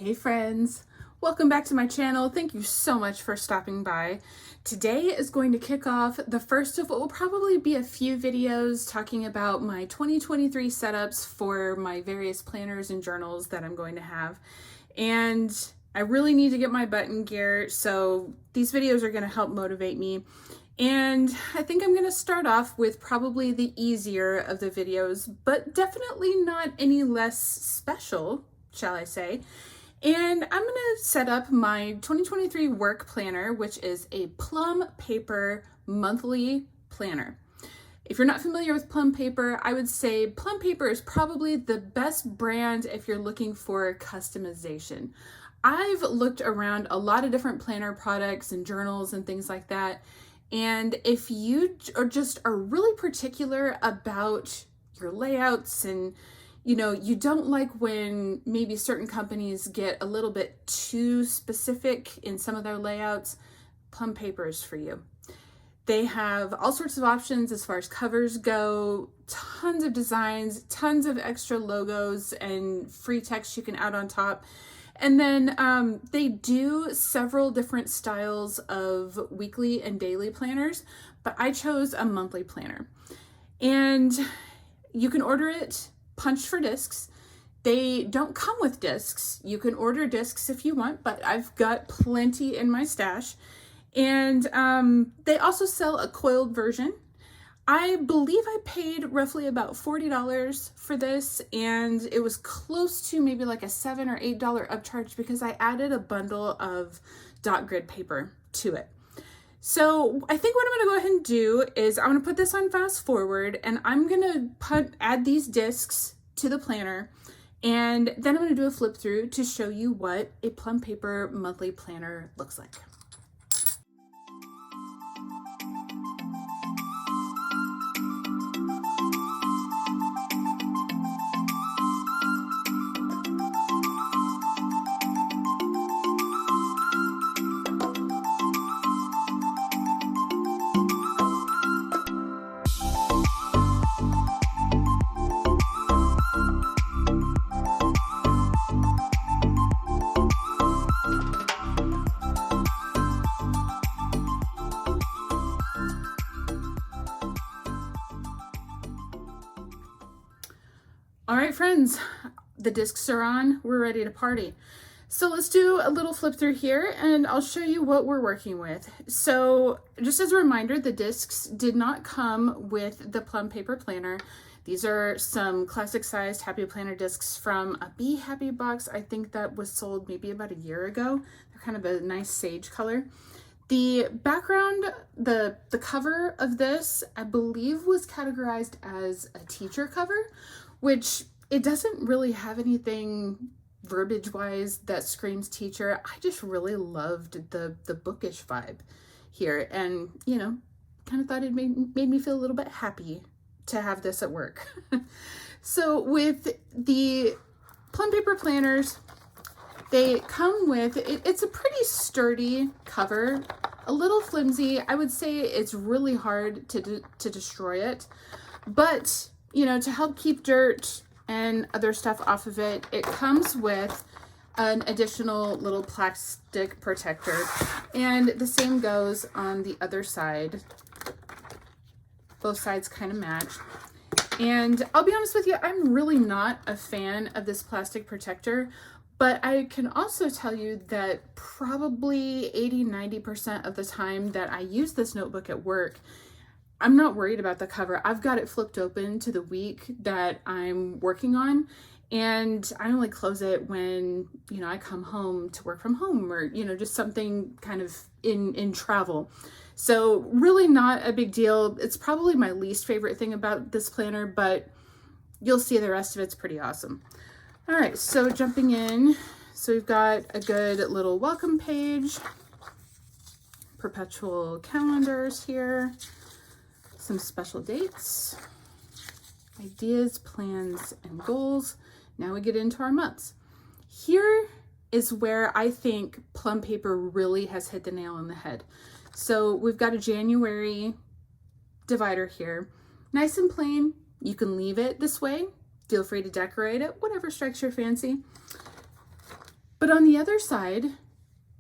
Hey friends, welcome back to my channel. Thank you so much for stopping by. Today is going to kick off the first of what will probably be a few videos talking about my 2023 setups for my various planners and journals that I'm going to have. And I really need to get my butt in gear, so these videos are going to help motivate me. And I think I'm going to start off with probably the easier of the videos, but definitely not any less special, shall I say. And I'm going to set up my 2023 work planner, which is a Plum Paper monthly planner. If you're not familiar with Plum Paper, I would say Plum Paper is probably the best brand if you're looking for customization. I've looked around a lot of different planner products and journals and things like that. And if you are really particular about your layouts and you don't like when maybe certain companies get a little bit too specific in some of their layouts, Plum Paper is for you. They have all sorts of options as far as covers go, tons of designs, tons of extra logos and free text you can add on top. And then they do several different styles of weekly and daily planners, but I chose a monthly planner. And you can order it punched for discs. They don't come with discs. You can order discs if you want, but I've got plenty in my stash. And they also sell a coiled version. I believe I paid roughly about $40 for this, and it was close to maybe like a $7 or $8 upcharge because I added a bundle of dot grid paper to it. So I think what I'm going to go ahead and do is I'm going to put this on fast forward, and I'm going to add these discs to the planner, and then I'm going to do a flip through to show you what a Plum Paper monthly planner looks like. All right, friends, the discs are on. We're ready to party. So let's do a little flip through here and I'll show you what we're working with. So just as a reminder, the discs did not come with the Plum Paper planner. These are some classic sized Happy Planner discs from a Be Happy box. I think that was sold maybe about a year ago. They're kind of a nice sage color. The background, the cover of this, I believe was categorized as a teacher cover, which it doesn't really have anything verbiage wise that screams teacher. I just really loved the bookish vibe here, and kind of thought it made me feel a little bit happy to have this at work. So with the Plum Paper planners, they come with it's a pretty sturdy cover, a little flimsy. I would say it's really hard to destroy it, but to help keep dirt and other stuff off of it, it comes with an additional little plastic protector, and the same goes on the other side. Both sides kind of match. And I'll be honest with you, I'm really not a fan of this plastic protector, but I can also tell you that probably 80-90% of the time that I use this notebook at work, I'm not worried about the cover. I've got it flipped open to the week that I'm working on, and I only close it when, I come home to work from home, or, just something kind of in travel. So really not a big deal. It's probably my least favorite thing about this planner, but you'll see the rest of it's pretty awesome. All right, so jumping in. So we've got a good little welcome page, perpetual calendars here, some special dates, ideas, plans, and goals. Now we get into our months. Here is where I think Plum Paper really has hit the nail on the head. So we've got a January divider here. Nice and plain. You can leave it this way. Feel free to decorate it, whatever strikes your fancy. But on the other side,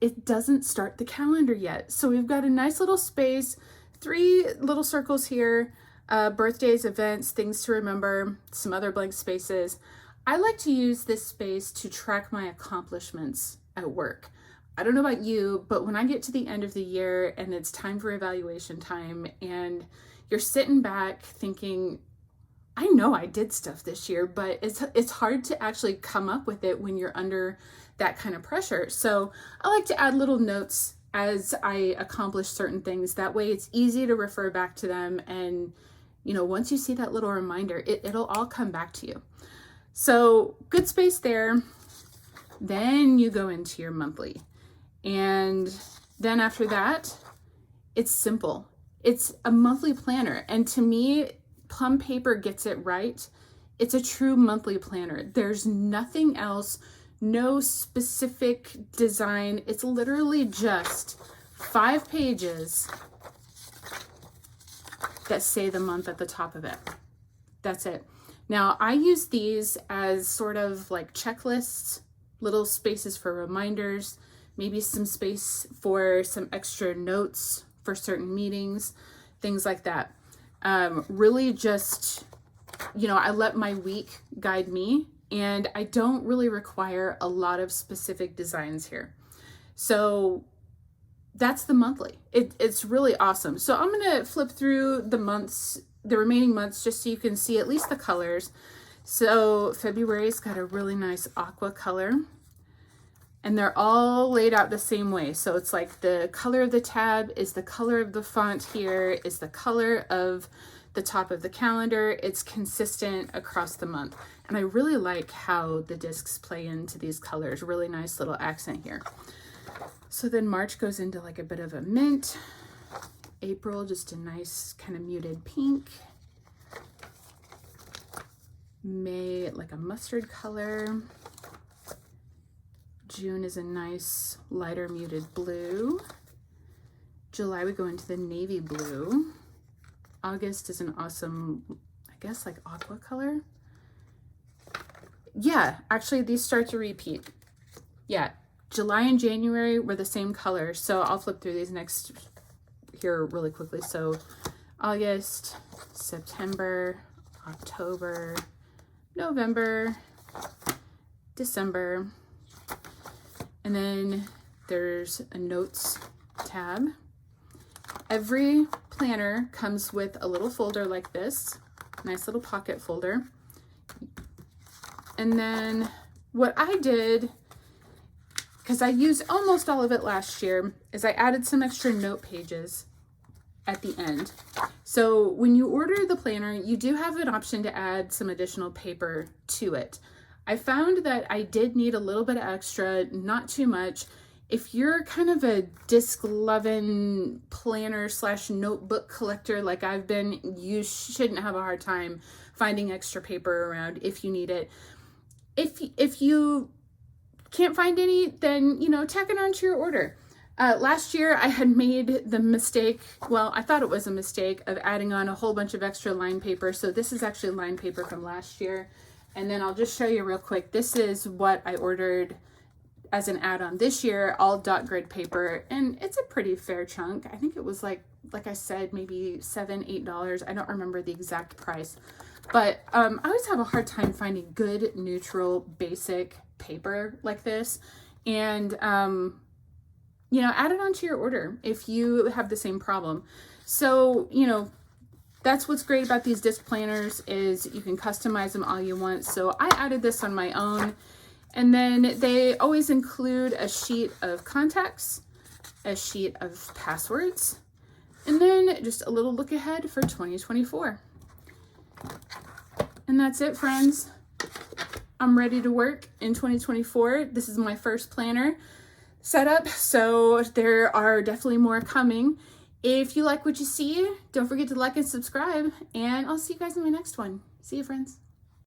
it doesn't start the calendar yet. So we've got a nice little space, 3 little circles here, birthdays, events, things to remember, some other blank spaces. I like to use this space to track my accomplishments at work. I don't know about you, but when I get to the end of the year and it's time for evaluation time and you're sitting back thinking, I know I did stuff this year, but it's hard to actually come up with it when you're under that kind of pressure. So I like to add little notes as I accomplish certain things. That way it's easy to refer back to them. And, you know, once you see that little reminder, it'll all come back to you. So good space there. Then you go into your monthly. And then after that, it's simple. It's a monthly planner. And to me, Plum Paper gets it right. It's a true monthly planner. There's nothing else, no specific design. It's literally just 5 pages that say the month at the top of it. That's it. Now, I use these as sort of like checklists, little spaces for reminders, maybe some space for some extra notes for certain meetings, things like that. Really just, you know, I let my week guide me, and I don't really require a lot of specific designs here. So that's the monthly. It's really awesome. So I'm going to flip through the months, the remaining months, just so you can see at least the colors. So February's got a really nice aqua color, and they're all laid out the same way. So it's like the color of the tab is the color of the font here, is the color of the top of the calendar. It's consistent across the month. And I really like how the discs play into these colors. Really nice little accent here. So then March goes into like a bit of a mint. April, just a nice kind of muted pink. May, like a mustard color. June is a nice lighter muted blue. July, we go into the navy blue. August is an awesome, I guess, like aqua color. Yeah, actually these start to repeat. Yeah, July and January were the same color. So I'll flip through these next here really quickly. So August, September, October, November, December. And then there's a notes tab. Every planner comes with a little folder like this, nice little pocket folder. And then what I did, because I used almost all of it last year, is I added some extra note pages at the end. So when you order the planner, you do have an option to add some additional paper to it. I found that I did need a little bit of extra, not too much. If you're kind of a disc-loving planner / notebook collector like I've been, you shouldn't have a hard time finding extra paper around if you need it. If you can't find any, then, you know, tack it onto your order. Last year I had made the mistake, well, I thought it was a mistake, of adding on a whole bunch of extra line paper. So this is actually line paper from last year. And then I'll just show you real quick. This is what I ordered as an add-on this year, all dot grid paper. And it's a pretty fair chunk. I think it was like I said, maybe $7, $8. I don't remember the exact price. But I always have a hard time finding good, neutral, basic paper like this. And, you know, add it onto your order if you have the same problem. So, you know, that's what's great about these disc planners, is you can customize them all you want. So I added this on my own. And then they always include a sheet of contacts, a sheet of passwords, and then just a little look ahead for 2024. And that's it, friends. I'm ready to work in 2024. This is my first planner setup, so there are definitely more coming. If you like what you see, don't forget to like and subscribe, and I'll see you guys in my next one. See you, friends.